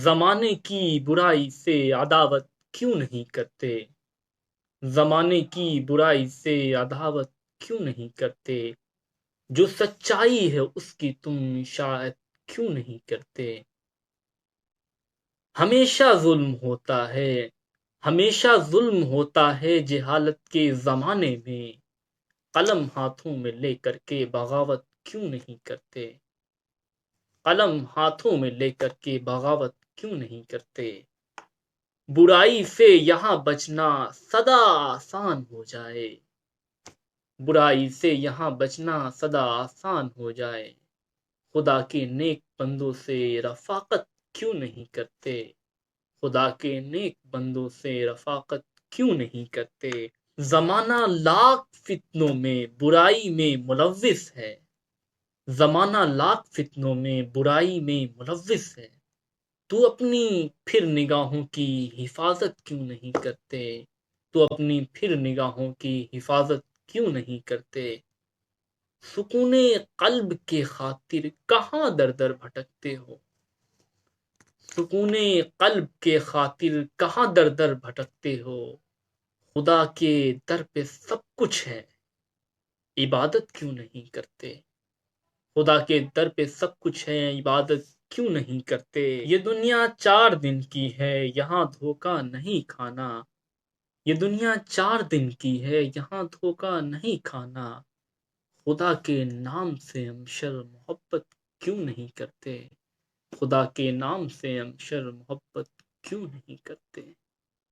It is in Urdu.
زمانے کی برائی سے عداوت کیوں نہیں کرتے؟ زمانے کی برائی سے عداوت کیوں نہیں کرتے؟ جو سچائی ہے اس کی تم اشاعت کیوں نہیں کرتے؟ ہمیشہ ظلم ہوتا ہے، ہمیشہ ظلم ہوتا ہے جہالت کے زمانے میں، قلم ہاتھوں میں لے کر کے بغاوت کیوں نہیں کرتے؟ قلم ہاتھوں میں لے کر کے بغاوت کیوں نہیں کرتے؟ برائی سے یہاں بچنا سدا آسان ہو جائے، برائی سے یہاں بچنا سدا آسان ہو جائے، خدا کے نیک بندوں سے رفاقت کیوں نہیں کرتے؟ خدا کے نیک بندوں سے رفاقت کیوں نہیں کرتے؟ زمانہ لاکھ فتنوں میں برائی میں ملوث ہے، زمانہ لاکھ فتنوں میں برائی میں ملوث ہے، تو اپنی پھر نگاہوں کی حفاظت کیوں نہیں کرتے؟ تو اپنی پھر نگاہوں کی حفاظت کیوں نہیں کرتے؟ سکون قلب کے خاطر کہاں در در بھٹکتے ہو؟ سکون قلب کے خاطر کہاں در در بھٹکتے ہو؟ خدا کے در پہ سب کچھ ہے، عبادت کیوں نہیں کرتے؟ خدا کے در پہ سب کچھ ہے، عبادت کیوں نہیں کرتے؟ یہ دنیا 4 دن کی ہے، یہاں دھوکہ نہیں کھانا، یہ دنیا 4 دن کی ہے، یہاں دھوکہ نہیں کھانا، خدا کے نام سے ہم شر محبت کیوں نہیں کرتے؟ خدا کے نام سے ہم شر محبت کیوں نہیں کرتے؟